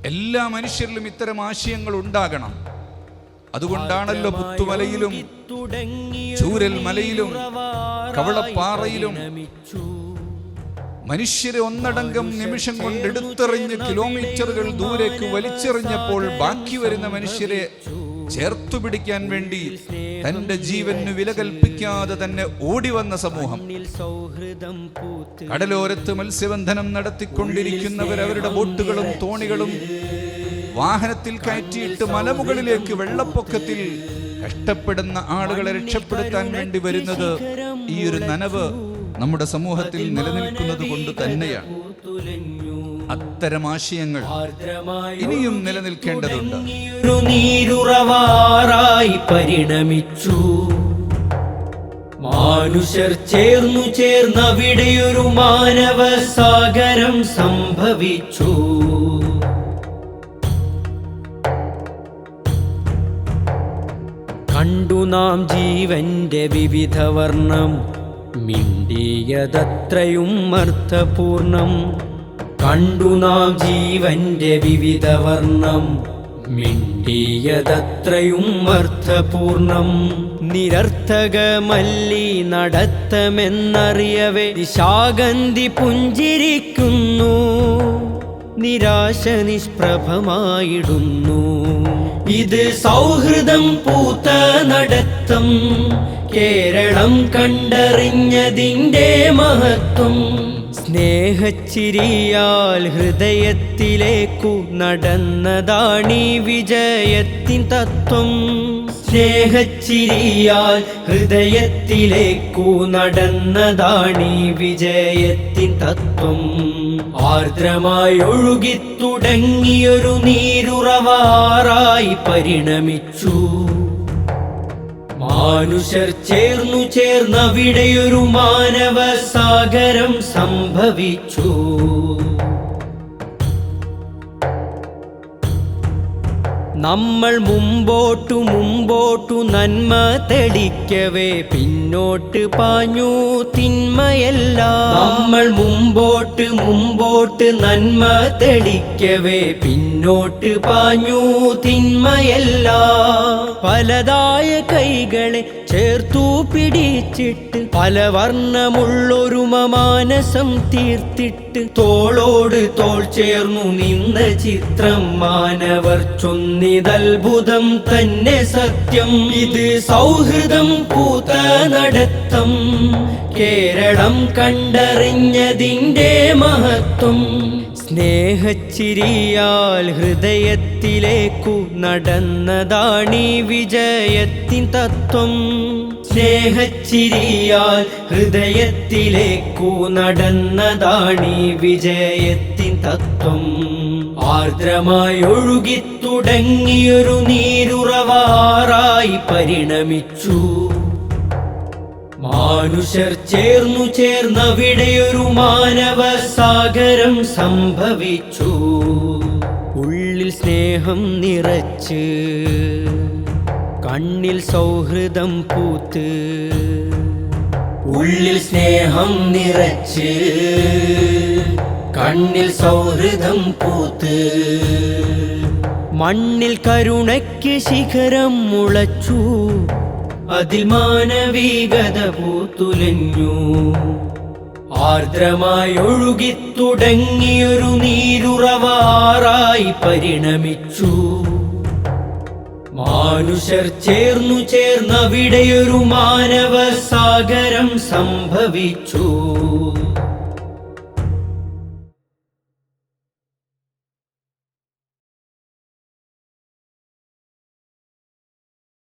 എല്ലാ മനുഷ്യരിലും ഇത്തരം ആശയങ്ങൾ ഉണ്ടാകണം. അതുകൊണ്ടാണല്ലോ പുത്തുമലയിലും ചൂരൽ മലയിലും കവളപ്പാറയിലും മനുഷ്യരെ ഒന്നടങ്കം നിമിഷം കൊണ്ട് എടുത്തെറിഞ്ഞ് കിലോമീറ്ററുകൾ ദൂരേക്ക് വലിച്ചെറിഞ്ഞപ്പോൾ ബാക്കി വരുന്ന മനുഷ്യരെ ചേർത്തു പിടിക്കാൻ വേണ്ടി തന്റെ ജീവന് വില കൽപ്പിക്കാതെ തന്നെ ഓടി വന്ന സമൂഹം. കടലോരത്ത് മത്സ്യബന്ധനം നടത്തിക്കൊണ്ടിരിക്കുന്നവർ അവരുടെ ബോട്ടുകളും തോണികളും വാഹനത്തിൽ കയറ്റിയിട്ട് മലമുകളിലേക്ക് വെള്ളപ്പൊക്കത്തിൽ കഷ്ടപ്പെടുന്ന ആളുകളെ രക്ഷപ്പെടുത്താൻ വേണ്ടി വരുന്നത് ഈ ഒരു നനവ് നമ്മുടെ സമൂഹത്തിൽ നിലനിൽക്കുന്നത് കൊണ്ട് തന്നെയാണ്. അത്തരം ആശയങ്ങൾ ഇനിയും നിലനിൽക്കേണ്ടതുണ്ട്. നീരുറവാറായി പരിണമിച്ചു മനുഷ്യർ ചേർന്നവിടെയൊരു മാനവ സാഗരം സംഭവിച്ചു. കണ്ടു നാം ജീവന്റെ വിവിധ വർണ്ണം, മിണ്ടിയതത്രയും അർത്ഥപൂർണം. കണ്ടു നാം ജീവന്റെ വിവിധ വർണ്ണം, മിണ്ടിയതത്രയും അർത്ഥപൂർണം. നിരർത്ഥകമല്ലി നടത്തമെന്നറിയവേ നിശാഗന്ധി പുഞ്ചിരിക്കുന്നു, നിരാശ നിഷ്പ്രഭമായിടുന്നു. ഇത് സൗഹൃദം പൂത്ത നടത്തം, കേരളം കണ്ടറിഞ്ഞതിൻ്റെ മഹത്വം. സ്നേഹച്ചിരിയാൽ ഹൃദയത്തിലേക്കു നടന്നതാണീ വിജയത്തിൻ തത്വം. സ്നേഹച്ചിരിയാൽ ഹൃദയത്തിലേക്കു നടന്നതാണീ വിജയത്തിൻ തത്വം. ആർദ്രമായി ഒഴുകിത്തുടങ്ങിയൊരു നീരുറവാറായി പരിണമിച്ചു മനുഷ്യർ ചേർന്നവിടെയൊരു മാനവ സാഗരം സംഭവിച്ചു. നമ്മൾ മുമ്പോട്ടു നന്മ തെളിക്കവേ പിന്നോട്ട് പാഞ്ഞു തിന്മയെല്ലാം. നമ്മൾ മുമ്പോട്ട് നന്മ തെളിക്കവേ പിന്നോട്ട് പാഞ്ഞു തിന്മയെല്ലാം. പലതായ കൈകളെ ചേർത്തു പിടിച്ചിട്ട് പല വർണ്ണമുള്ളൊരു മാനസം തീർത്തിട്ട് തോളോട് തോൾ ചേർന്നു നിന്ന ചിത്രം മാനവർ ചൊന്നിതത്ഭുതം തന്നെ സത്യം. ഇത് സൗഹൃദം പൂത്ത നടത്തം, കേരളം കണ്ടറിഞ്ഞതിൻ്റെ മഹത്വം. സ്നേഹച്ചിരിയാൽ ഹൃദയത്തിലേക്കു നടന്നതാണീ വിജയത്തിൻ തത്വം. സ്നേഹച്ചിരിയാൽ ഹൃദയത്തിലേക്കു നടന്നതാണീ വിജയത്തിൻ തത്വം. ആർദ്രമായി ഒഴുകിത്തുടങ്ങിയൊരു നീരുറവാറായി പരിണമിച്ചു മനുഷ്യർ ചേർന്നവിടെയൊരു മാനവ സാഗരം സംഭവിച്ചു. ഉള്ളിൽ സ്നേഹം നിറച്ച് കണ്ണിൽ സൗഹൃദം പൂത്ത്. ഉള്ളിൽ സ്നേഹം നിറച്ച് കണ്ണിൽ സൗഹൃദം പൂത്ത്. മണ്ണിൽ കരുണയ്ക്ക് ശിഖരം മുളച്ചു, അതിൽ മാനവികത പൂത്തുലഞ്ഞു. ആർദ്രമായി ഒഴുകിത്തുടങ്ങിയൊരു നീരുറവാറായി പരിണമിച്ചു മനുഷ്യർ ചേർന്നവിടെയൊരു മാനവ സാഗരം സംഭവിച്ചു.